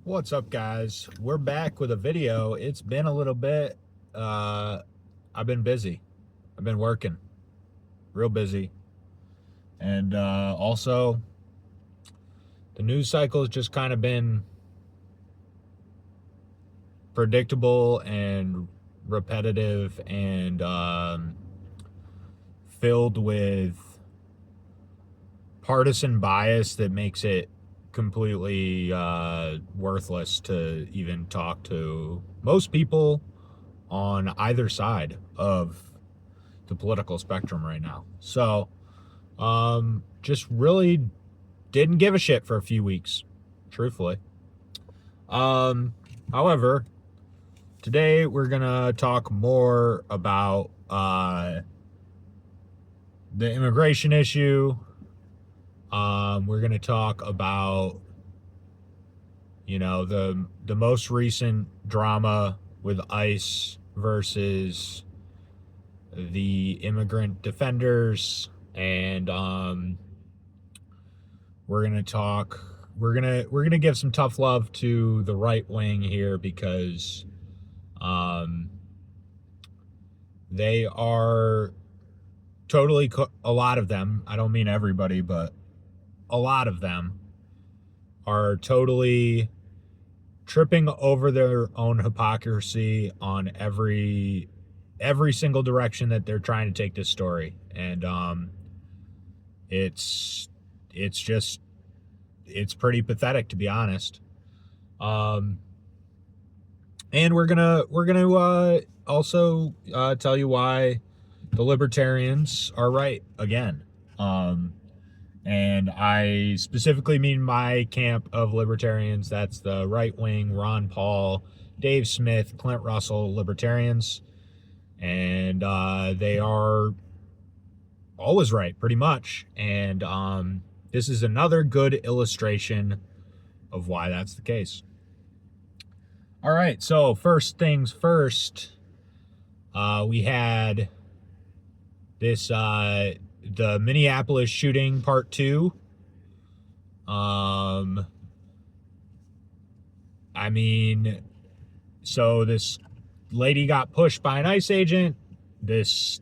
What's up, guys? We're back with a video. It's been a little bit. I've been busy. I've been working real busy. And also, the news cycle has just kind of been predictable and repetitive and filled with partisan bias that makes it completely worthless to even talk to most people on either side of the political spectrum right now. So just really didn't give a shit for a few weeks, truthfully. However, today we're gonna talk more about the immigration issue. We're going to talk about, the most recent drama with ICE versus the immigrant defenders. And we're going to give some tough love to the right wing here because they are totally, a lot of them, I don't mean everybody, but a lot of them are totally tripping over their own hypocrisy on every single direction that they're trying to take this story. And it's pretty pathetic, to be honest. And we're gonna also tell you why the libertarians are right again. And I specifically mean my camp of libertarians. That's the right wing, Ron Paul, Dave Smith, Clint Russell libertarians. And they are always right, pretty much. And this is another good illustration of why that's the case. All right, so first things first, we had this the Minneapolis shooting part 2. So this lady got pushed by an ICE agent. This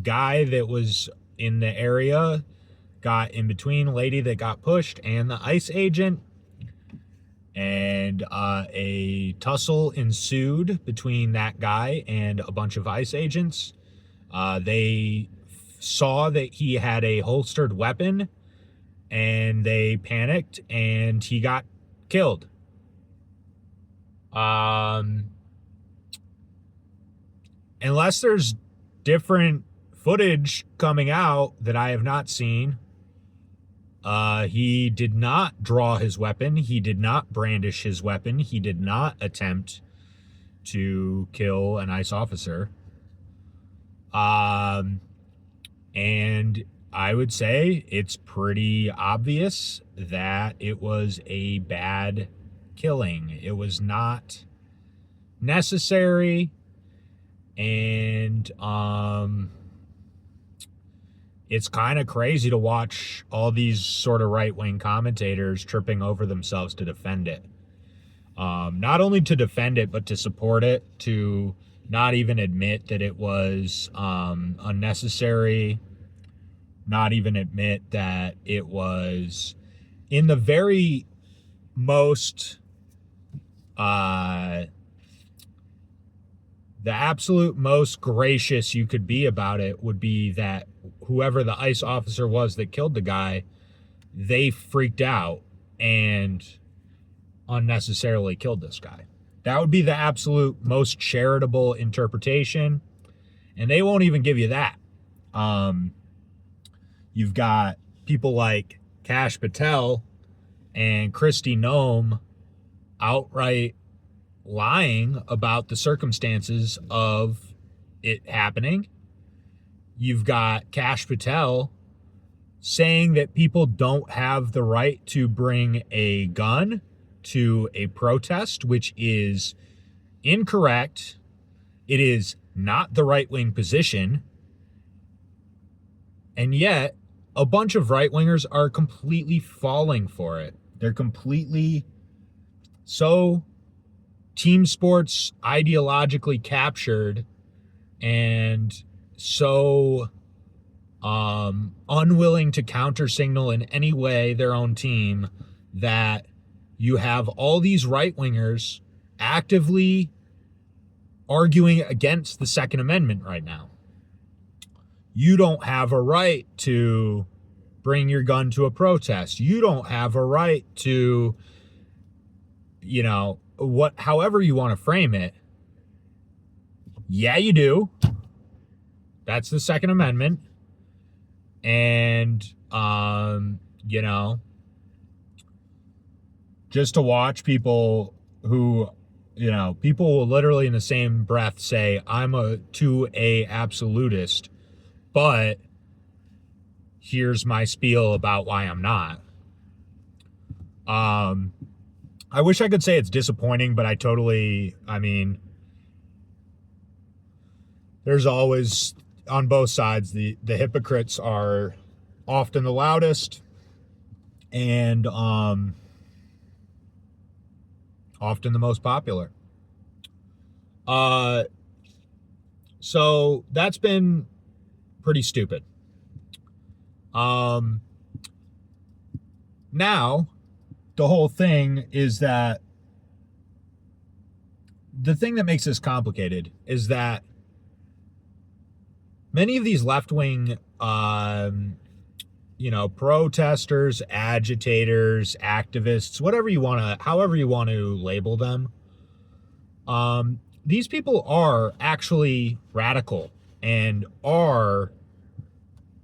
guy that was in the area got in between lady that got pushed and the ICE agent. And a tussle ensued between that guy and a bunch of ICE agents. They saw that he had a holstered weapon and they panicked and he got killed. Unless there's different footage coming out that I have not seen, he did not draw his weapon. He did not brandish his weapon. He did not attempt to kill an ICE officer. And I would say it's pretty obvious that it was a bad killing. It was not necessary. And it's kind of crazy to watch all these sort of right-wing commentators tripping over themselves to defend it. Not only to defend it, but to support it, to not even admit that it was unnecessary, not even admit that it was in the very most, the absolute most gracious you could be about it would be that whoever the ICE officer was that killed the guy, they freaked out and unnecessarily killed this guy. That would be the absolute most charitable interpretation, and they won't even give you that. You've got people like Kash Patel and Kristi Noem outright lying about the circumstances of it happening. You've got Kash Patel saying that people don't have the right to bring a gun to a protest, which is incorrect. It is not the right-wing position. And yet, a bunch of right-wingers are completely falling for it. They're completely so team sports ideologically captured and so unwilling to counter signal in any way their own team that you have all these right-wingers actively arguing against the Second Amendment right now. You don't have a right to bring your gun to a protest. You don't have a right to, however you want to frame it. Yeah, you do. That's the Second Amendment. And, just to watch people who, people will literally in the same breath say, I'm a absolutist, but here's my spiel about why I'm not. I wish I could say it's disappointing, but there's always, on both sides, the hypocrites are often the loudest and often the most popular. So that's been pretty stupid. Now, the whole thing is that the thing that makes this complicated is that many of these left-wing, protesters, agitators, activists, however you want to label them, these people are actually radical and are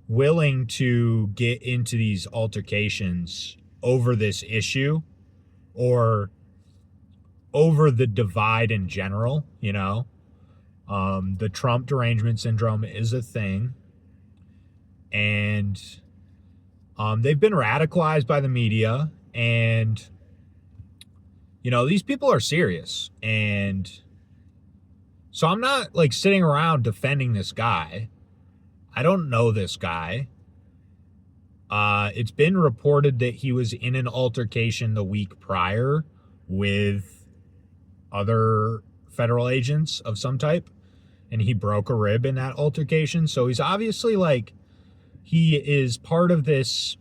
willing to get into these altercations over this issue or over the divide in general. The Trump derangement syndrome is a thing, and they've been radicalized by the media, and these people are serious. And so I'm not sitting around defending this guy. I don't know this guy. It's been reported that he was in an altercation the week prior with other federal agents of some type, and he broke a rib in that altercation. So he's obviously he is part of this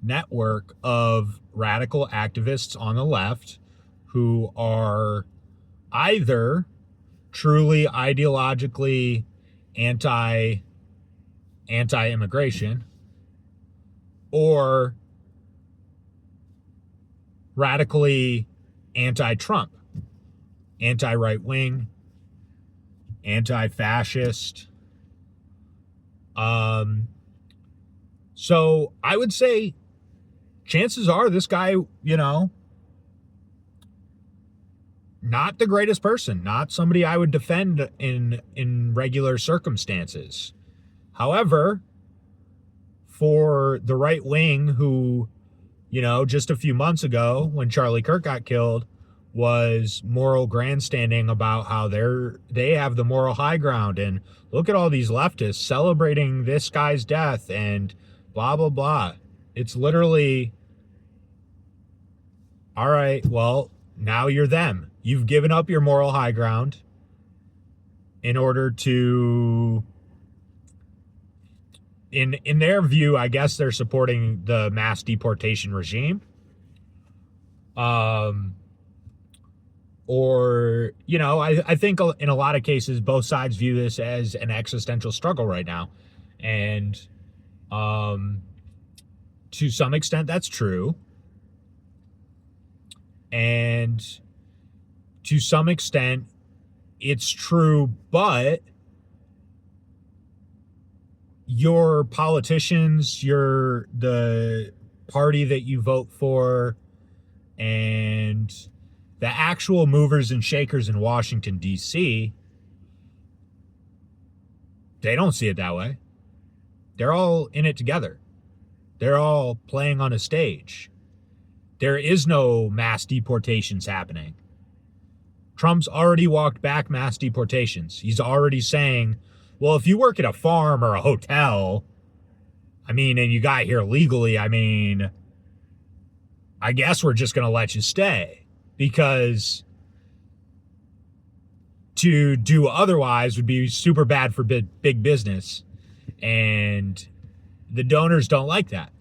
network of radical activists on the left who are either truly ideologically anti-immigration or radically anti-Trump, anti-right-wing, anti-fascist. So I would say chances are this guy, not the greatest person, not somebody I would defend in regular circumstances. However, for the right wing who, just a few months ago when Charlie Kirk got killed, was moral grandstanding about how they have the moral high ground, and look at all these leftists celebrating this guy's death and blah, blah, blah. It's literally, all right, well, now you're them. You've given up your moral high ground in order to, in their view, I guess they're supporting the mass deportation regime. Or, I think in a lot of cases, both sides view this as an existential struggle right now. And to some extent, that's true. And to some extent, it's true, but your politicians, the party that you vote for, and the actual movers and shakers in Washington, D.C., they don't see it that way. They're all in it together. They're all playing on a stage. There is no mass deportations happening. Trump's already walked back mass deportations. He's already saying, well, if you work at a farm or a hotel, and you got here legally, I guess we're just going to let you stay. because to do otherwise would be super bad for big business, and the donors don't like that.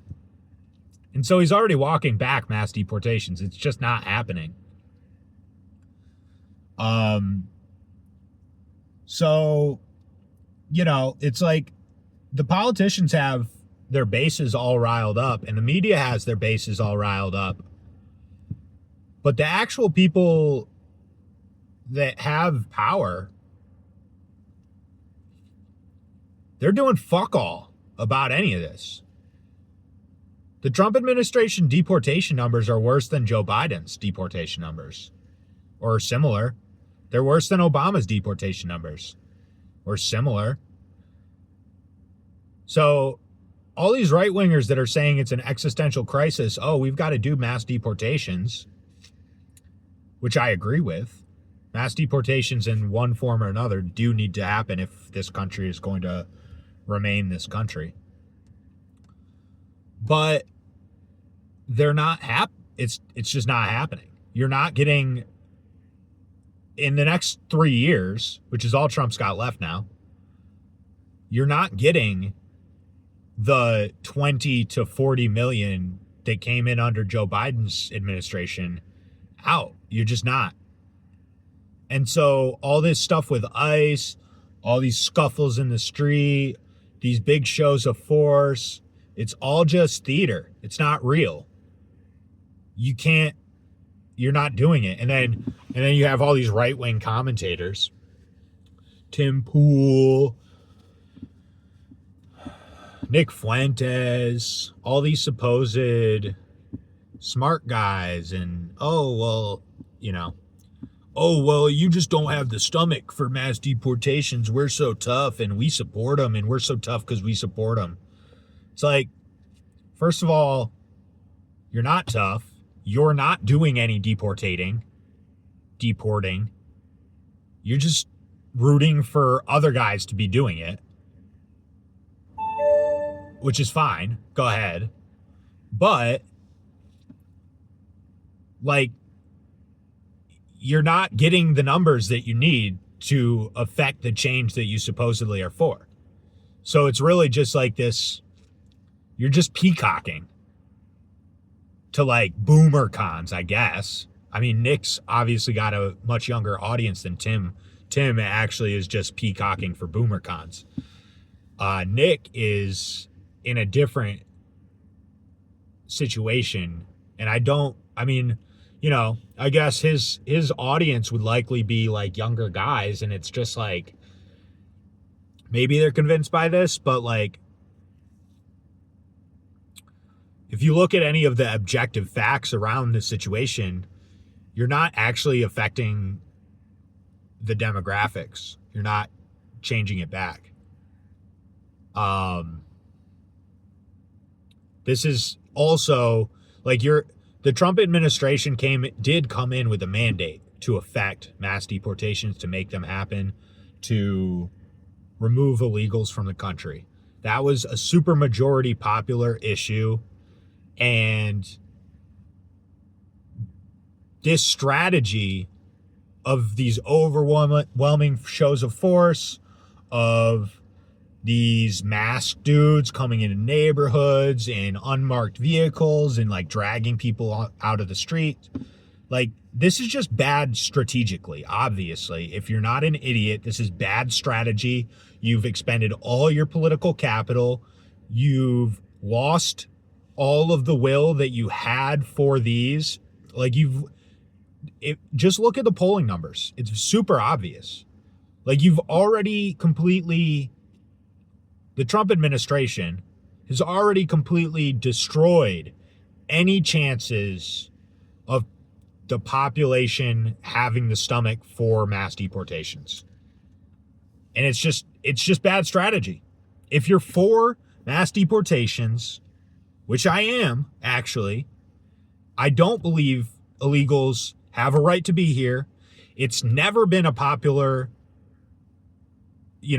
And so he's already walking back mass deportations. It's just not happening. So, you know, it's like the politicians have their bases all riled up, and the media has their bases all riled up. But the actual people that have power, they're doing fuck all about any of this. The Trump administration deportation numbers are worse than Joe Biden's deportation numbers, or similar. They're worse than Obama's deportation numbers, or similar. So all these right-wingers that are saying it's an existential crisis, oh, we've got to do mass deportations, which I agree with. Mass deportations in one form or another do need to happen if this country is going to remain this country. But they're not it's just not happening. You're not getting, in the next 3 years, which is all Trump's got left now, you're not getting the 20 to 40 million that came in under Joe Biden's administration out. You're just not. And so all this stuff with ICE, all these scuffles in the street, these big shows of force, it's all just theater. It's not real. You're not doing it. And then you have all these right-wing commentators, Tim Pool, Nick Fuentes, all these supposed smart guys, and you just don't have the stomach for mass deportations. We're so tough and we support them, and we're so tough because we support them. It's like, first of all, you're not tough. You're not doing any deporting. You're just rooting for other guys to be doing it, which is fine. Go ahead. But, like, you're not getting the numbers that you need to affect the change that you supposedly are for. So it's really just like this, you're just peacocking to, like, boomer cons, I guess. I mean, Nick's obviously got a much younger audience than Tim. Tim actually is just peacocking for boomer cons. Nick is in a different situation, and I guess his audience would likely be like younger guys, and it's just like, maybe they're convinced by this, but like, if you look at any of the objective facts around this situation, you're not actually affecting the demographics. You're not changing it back. This is also like the Trump administration did come in with a mandate to affect mass deportations, to make them happen, to remove illegals from the country. That was a supermajority popular issue. And this strategy of these overwhelming shows of force, of these masked dudes coming into neighborhoods in unmarked vehicles and like dragging people out of the street, like, this is just bad strategically. Obviously, if you're not an idiot, this is bad strategy. You've expended all your political capital. You've lost all of the will that you had for these. Like, just look at the polling numbers. It's super obvious. Like, you've already the Trump administration has already completely destroyed any chances of the population having the stomach for mass deportations. And it's just bad strategy. If you're for mass deportations, which I am, actually, I don't believe illegals have a right to be here. It's never been a popular, you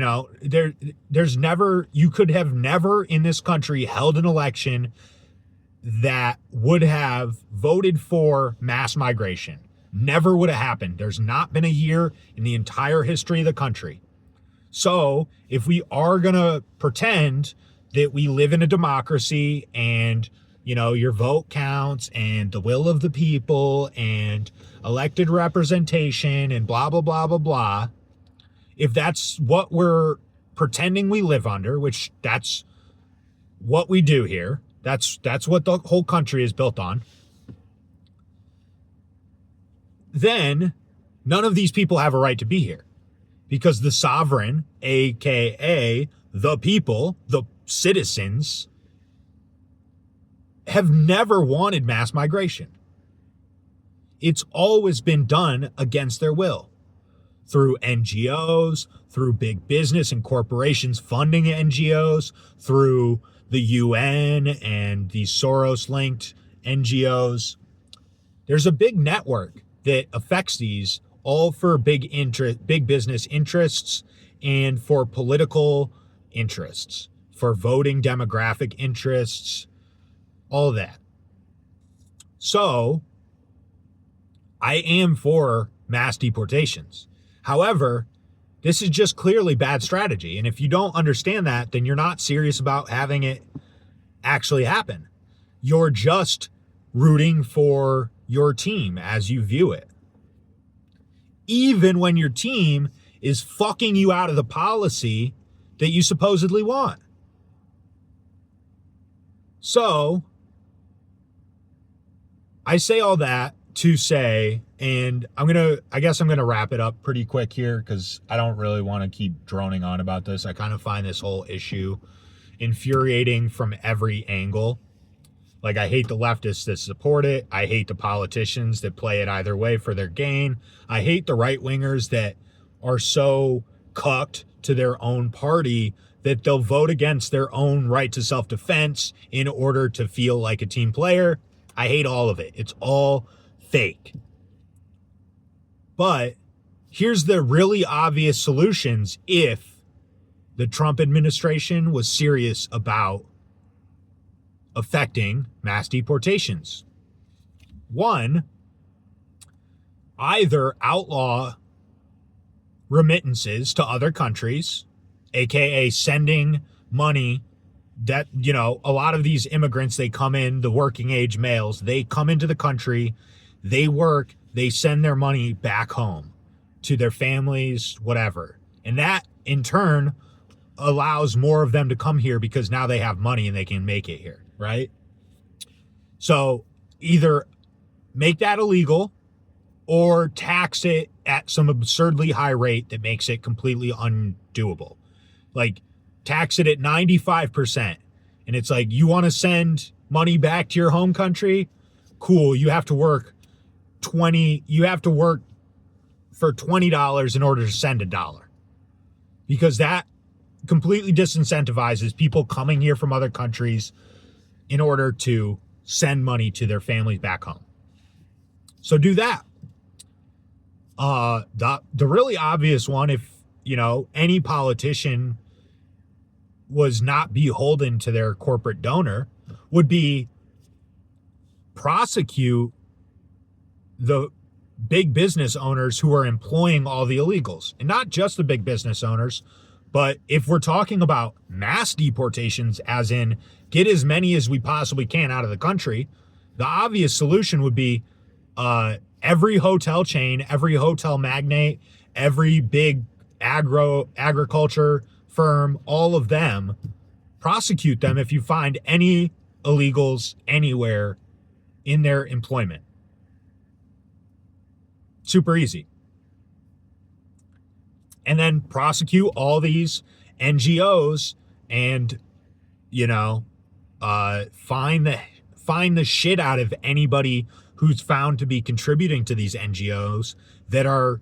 could have never in this country held an election that would have voted for mass migration. Never would have happened. There's not been a year in the entire history of the country. So if we are going to pretend that we live in a democracy and, your vote counts and the will of the people and elected representation and blah, blah, blah, blah, blah, if that's what we're pretending we live under, which that's what we do here, that's what the whole country is built on, then none of these people have a right to be here, because the sovereign, aka the people, the citizens, have never wanted mass migration. It's always been done against their will, through NGOs, through big business and corporations funding NGOs, through the UN and these Soros-linked NGOs. There's a big network that affects these, all for big business interests and for political interests, for voting demographic interests, all that. So I am for mass deportations. However, this is just clearly bad strategy. And if you don't understand that, then you're not serious about having it actually happen. You're just rooting for your team as you view it. Even when your team is fucking you out of the policy that you supposedly want. So, I say all that to say, and I guess I'm gonna wrap it up pretty quick here because I don't really want to keep droning on about this. I kind of find this whole issue infuriating from every angle. Like, I hate the leftists that support it. I hate the politicians that play it either way for their gain. I hate the right-wingers that are so cucked to their own party that they'll vote against their own right to self-defense in order to feel like a team player. I hate all of it. It's all fake. But here's the really obvious solutions if the Trump administration was serious about affecting mass deportations. One, either outlaw remittances to other countries, aka sending money that, a lot of these immigrants, they come in, the working age males, they come into the country, they work, they send their money back home to their families, whatever. And that in turn allows more of them to come here because now they have money and they can make it here, right? So either make that illegal or tax it at some absurdly high rate that makes it completely undoable. Like, tax it at 95%. And it's like, you want to send money back to your home country? Cool. You have to work for $20 in order to send $1. Because that completely disincentivizes people coming here from other countries in order to send money to their families back home. So do that. The really obvious one, if, any politician was not beholden to their corporate donor, would be prosecute the big business owners who are employing all the illegals. And not just the big business owners, but if we're talking about mass deportations, as in get as many as we possibly can out of the country, the obvious solution would be every hotel chain, every hotel magnate, every big agriculture firm, all of them, prosecute them if you find any illegals anywhere in their employment. Super easy. And then prosecute all these NGOs and, find the shit out of anybody who's found to be contributing to these NGOs that are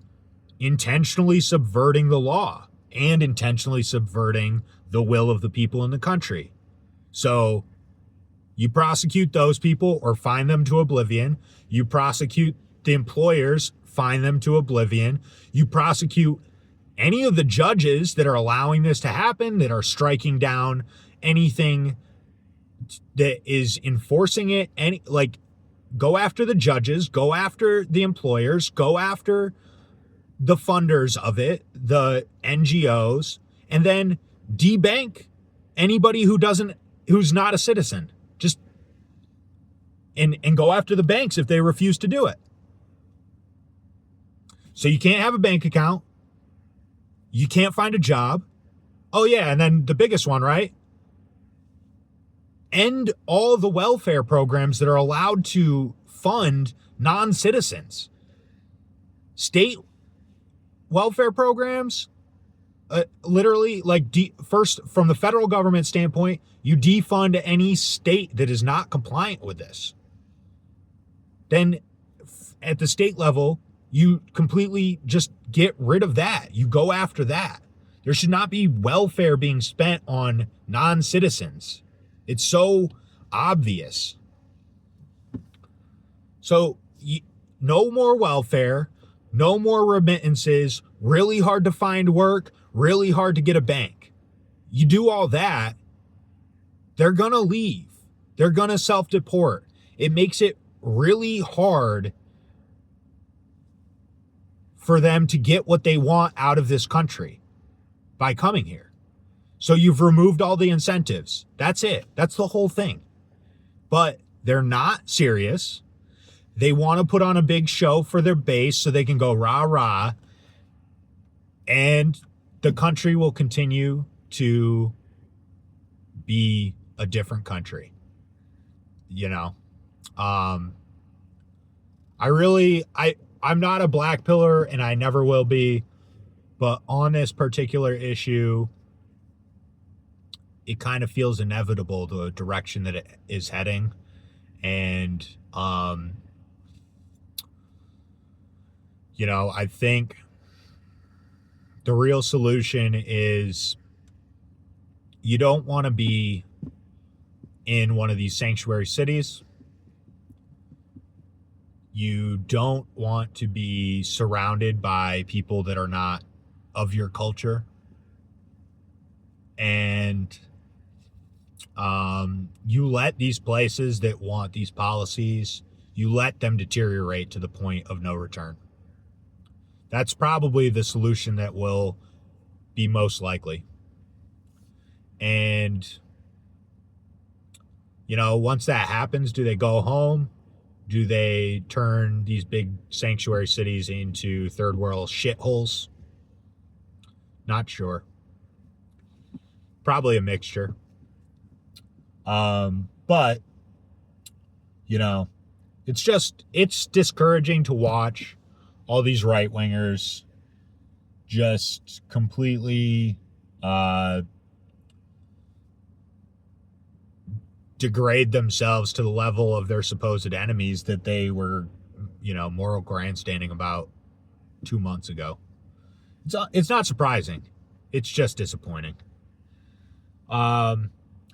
intentionally subverting the law and intentionally subverting the will of the people in the country. So you prosecute those people or fine them to oblivion. You prosecute the employers, fine them to oblivion. You prosecute any of the judges that are allowing this to happen, that are striking down anything that is enforcing it. go after the judges, go after the employers, go after the funders of it, the NGOs, and then debank anybody who's not a citizen. Just and go after the banks if they refuse to do it. So you can't have a bank account. You can't find a job. Oh yeah, and then the biggest one, right? End all the welfare programs that are allowed to fund non-citizens. State welfare programs, literally, like, first, from the federal government standpoint, you defund any state that is not compliant with this. Then at the state level, you completely just get rid of that. You go after that. There should not be welfare being spent on non-citizens. It's so obvious. So no more welfare, no more remittances, really hard to find work, really hard to get a bank. You do all that, they're going to leave. They're going to self-deport. It makes it really hard for them to get what they want out of this country by coming here. So you've removed all the incentives. That's it. That's the whole thing. But they're not serious. They want to put on a big show for their base so they can go rah, rah. And the country will continue to be a different country. You know, I'm not a black pillar and I never will be, but on this particular issue, it kind of feels inevitable, the direction that it is heading. And, you know, I think the real solution is you don't want to be in one of these sanctuary cities. You don't want to be surrounded by people that are not of your culture. And you let these places that want these policies, you let them deteriorate to the point of no return. That's probably the solution that will be most likely. And, you know, once that happens, do they go home? Do they turn these big sanctuary cities into third world shitholes? Not sure. Probably a mixture. But, you know, it's discouraging to watch all these right-wingers just completely degrade themselves to the level of their supposed enemies that they were, you know, moral grandstanding about 2 months ago. It's not surprising. It's just disappointing.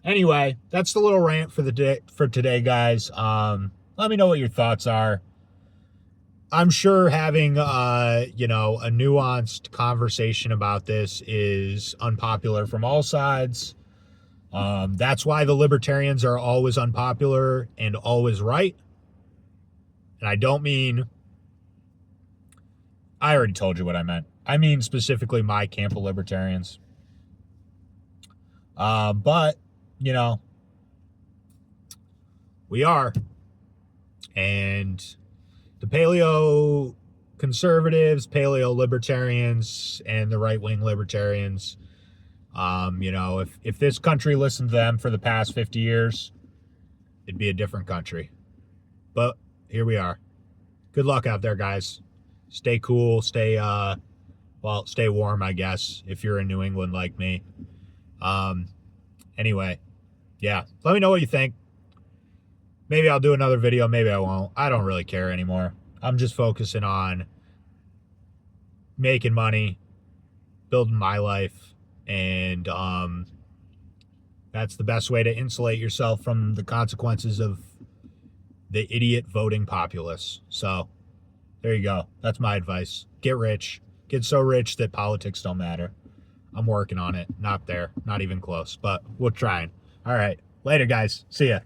Anyway, that's the little rant for today, guys. Let me know what your thoughts are. I'm sure having, you know, a nuanced conversation about this is unpopular from all sides. That's why the libertarians are always unpopular and always right. And I don't mean, I already told you what I meant. I mean specifically my camp of libertarians. But, you know, we are. And the paleo conservatives, paleo libertarians, and the right-wing libertarians, you know, if this country listened to them for the past 50 years, it'd be a different country. But here we are. Good luck out there, guys. Stay cool. Stay warm, I guess, if you're in New England like me. Anyway, yeah, let me know what you think. Maybe I'll do another video. Maybe I won't. I don't really care anymore. I'm just focusing on making money, building my life, and that's the best way to insulate yourself from the consequences of the idiot voting populace. So there you go. That's my advice. Get rich. Get so rich that politics don't matter. I'm working on it. Not there. Not even close. But we're trying. All right. Later, guys. See ya.